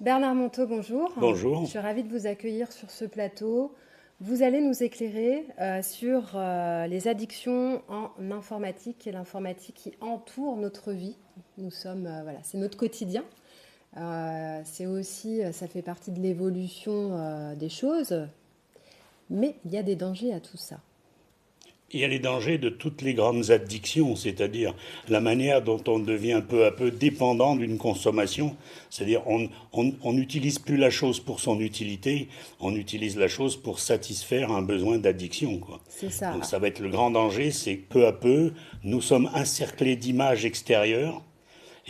Bernard Monteau, bonjour. Je Bonjour. suis ravie de vous accueillir sur ce plateau. Vous allez nous éclairer sur les addictions en informatique et l'informatique qui entoure notre vie. Nous sommes, voilà, c'est notre quotidien. C'est aussi, ça fait partie de l'évolution des choses, mais il y a des dangers à tout ça. Il y a les dangers de toutes les grandes addictions, c'est-à-dire la manière dont on devient peu à peu dépendant d'une consommation. C'est-à-dire on n'utilise plus la chose pour son utilité, on utilise la chose pour satisfaire un besoin d'addiction, quoi. C'est ça. Donc ça va être le grand danger, c'est que peu à peu, nous sommes encerclés d'images extérieures.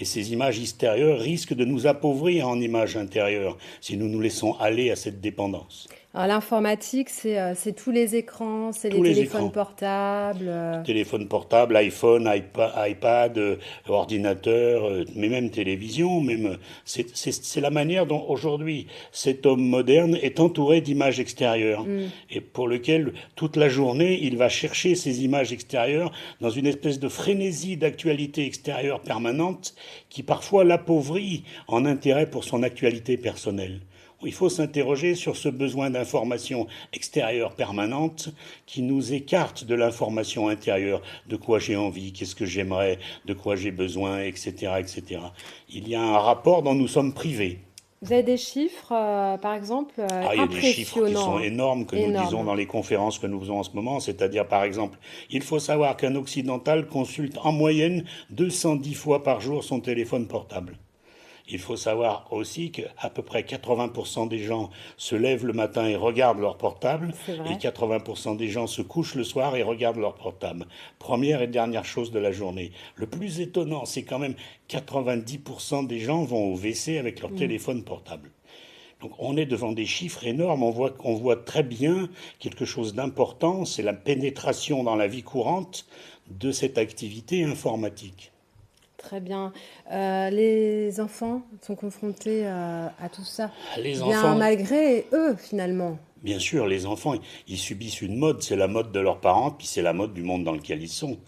Et ces images extérieures risquent de nous appauvrir en images intérieures si nous nous laissons aller à cette dépendance. Alors l'informatique, c'est tous les écrans, c'est les Tous les téléphones écrans. portables. Téléphone portable, iPhone, iPad, ordinateur, mais même télévision, même c'est la manière dont aujourd'hui cet homme moderne est entouré d'images extérieures et pour lequel toute la journée il va chercher ces images extérieures dans une espèce de frénésie d'actualité extérieure permanente qui parfois l'appauvrit en intérêt pour son actualité personnelle. Il faut s'interroger sur ce besoin d'information extérieure permanente qui nous écarte de l'information intérieure, de quoi j'ai envie, qu'est-ce que j'aimerais, de quoi j'ai besoin, etc., etc. Il y a un rapport dont nous sommes privés. Vous avez des chiffres, par exemple, Ah, il y a des chiffres qui sont impressionnants, énormes que nous disons énormes. dans les conférences que nous faisons en ce moment, c'est-à-dire par exemple, il faut savoir qu'un occidental consulte en moyenne 210 fois par jour son téléphone portable. Il faut savoir aussi qu'à peu près 80% des gens se lèvent le matin et regardent leur portable, C'est et vrai. 80% des gens se couchent le soir et regardent leur portable. Première et dernière chose de la journée. Le plus étonnant, c'est quand même 90% des gens vont au WC avec leur Mm. téléphone portable. Donc on est devant des chiffres énormes, on voit très bien quelque chose d'important, c'est la pénétration dans la vie courante de cette activité informatique. Très bien. Les enfants sont confrontés à tout ça, Les bien enfants, malgré eux, finalement. bien sûr, les enfants, ils subissent une mode, c'est la mode de leurs parents, puis c'est la mode du monde dans lequel ils sont.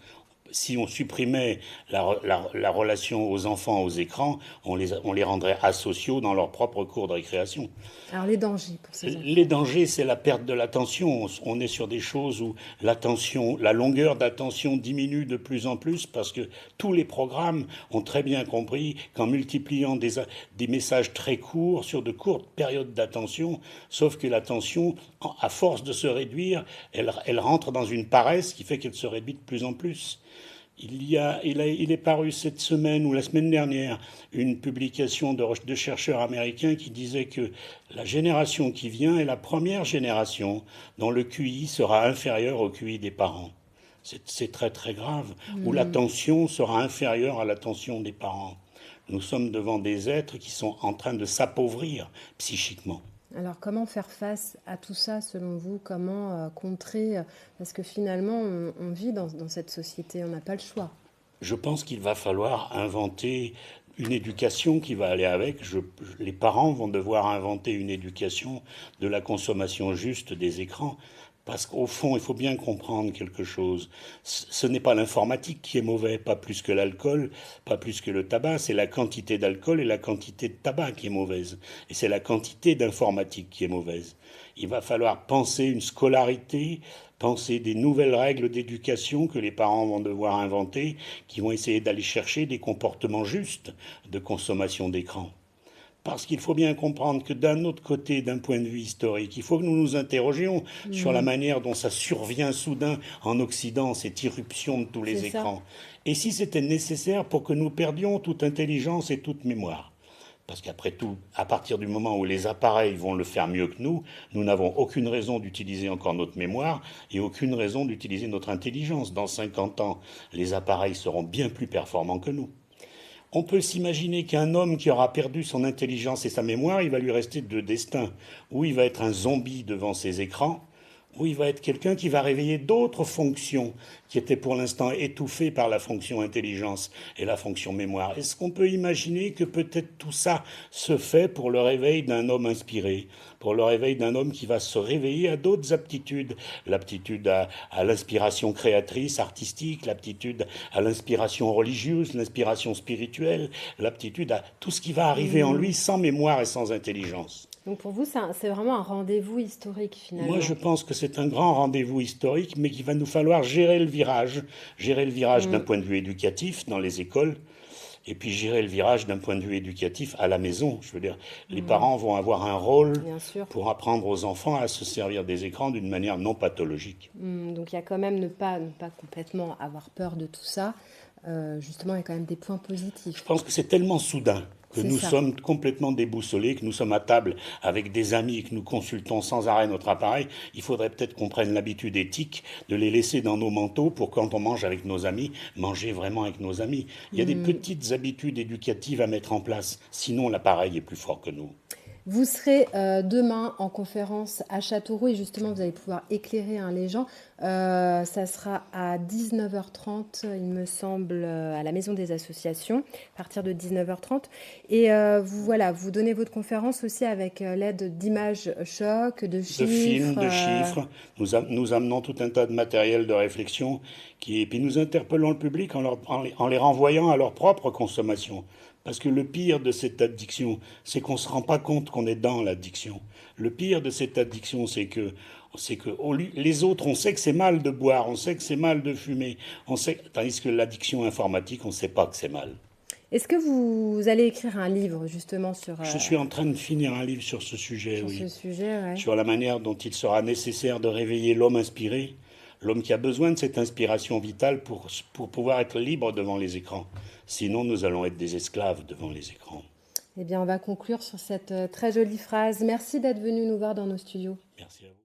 Si on supprimait la relation aux enfants aux écrans, on les rendrait asociaux dans leur propre cours de récréation. Alors, les dangers pour ces Les enfants. dangers, c'est la perte de l'attention. On est sur des choses où l'attention, la longueur d'attention diminue de plus en plus parce que tous les programmes ont très bien compris qu'en multipliant des messages très courts sur de courtes périodes d'attention, sauf que l'attention, à force de se réduire, elle rentre dans une paresse qui fait qu'elle se réduit de plus en plus. Il est paru cette semaine ou la semaine dernière une publication de chercheurs américains qui disait que la génération qui vient est la première génération dont le QI sera inférieur au QI des parents. C'est très très grave, où Hmm. l'attention sera inférieure à l'attention des parents. Nous sommes devant des êtres qui sont en train de s'appauvrir psychiquement. Alors, comment faire face à tout ça, selon vous? Comment contrer? Parce que finalement, on vit dans cette société, on n'a pas le choix. Je pense qu'il va falloir inventer une éducation qui va aller avec. Les parents vont devoir inventer une éducation de la consommation juste des écrans. Parce qu'au fond, il faut bien comprendre quelque chose. Ce n'est pas l'informatique qui est mauvais, pas plus que l'alcool, pas plus que le tabac. C'est la quantité d'alcool et la quantité de tabac qui est mauvaise. Et c'est la quantité d'informatique qui est mauvaise. Il va falloir penser une scolarité, penser des nouvelles règles d'éducation que les parents vont devoir inventer, qui vont essayer d'aller chercher des comportements justes de consommation d'écran. Parce qu'il faut bien comprendre que d'un autre côté, d'un point de vue historique, il faut que nous nous interrogions sur la Hmm. manière dont ça survient soudain en Occident, cette irruption de tous C'est les ça. écrans. Et si c'était nécessaire pour que nous perdions toute intelligence et toute mémoire. Parce qu'après tout, à partir du moment où les appareils vont le faire mieux que nous n'avons aucune raison d'utiliser encore notre mémoire et aucune raison d'utiliser notre intelligence. Dans 50 ans, les appareils seront bien plus performants que nous. On peut s'imaginer qu'un homme qui aura perdu son intelligence et sa mémoire, il va lui rester deux destins. Ou il va être un zombie devant ses écrans, où il va être quelqu'un qui va réveiller d'autres fonctions qui étaient pour l'instant étouffées par la fonction intelligence et la fonction mémoire. Est-ce qu'on peut imaginer que peut-être tout ça se fait pour le réveil d'un homme inspiré, pour le réveil d'un homme qui va se réveiller à d'autres aptitudes, l'aptitude à l'inspiration créatrice, artistique, l'aptitude à l'inspiration religieuse, l'inspiration spirituelle, l'aptitude à tout ce qui va arriver en lui sans mémoire et sans intelligence. Donc pour vous, c'est vraiment un rendez-vous historique Moi, finalement. je pense que c'est un grand rendez-vous historique, mais qu'il va nous falloir gérer le virage d'un point de vue éducatif dans les écoles, et puis gérer le virage d'un point de vue éducatif à la maison. Je veux dire, les parents vont avoir un rôle Bien sûr. pour apprendre aux enfants à se servir des écrans d'une manière non pathologique. Donc il y a quand même ne pas complètement avoir peur de tout ça. Justement, il y a quand même des points Je positifs. pense que c'est tellement soudain que C'est nous ça. sommes complètement déboussolés, que nous sommes à table avec des amis et que nous consultons sans arrêt notre appareil. Il faudrait peut-être qu'on prenne l'habitude éthique de les laisser dans nos manteaux pour quand on mange avec nos amis, manger vraiment avec nos amis. Il y a des petites habitudes éducatives à mettre en place, sinon l'appareil est plus fort que nous. Vous serez demain en conférence à Châteauroux et justement vous allez pouvoir éclairer les gens. Ça sera à 19h30, il me semble, à la Maison des Associations, à partir de 19h30. Et vous donnez votre conférence aussi avec l'aide d'images chocs, de De films, chiffres. de chiffres, nous amenons tout un tas de matériel de réflexion et puis nous interpellons le public en les renvoyant à leur propre consommation. Parce que le pire de cette addiction, c'est qu'on ne se rend pas compte qu'on est dans l'addiction. Le pire de cette addiction, c'est que les autres, on sait que c'est mal de boire, on sait que c'est mal de fumer, tandis que l'addiction informatique, on ne sait pas que c'est mal. Est-ce que vous allez écrire un livre justement Je suis en train de finir un livre sur ce sujet, sur ce oui. sujet, ouais. Sur la manière dont il sera nécessaire de réveiller l'homme inspiré, l'homme qui a besoin de cette inspiration vitale pour pouvoir être libre devant les écrans. Sinon, nous allons être des esclaves devant les écrans. Eh bien, on va conclure sur cette très jolie phrase. Merci d'être venu nous voir dans nos studios. Merci à vous.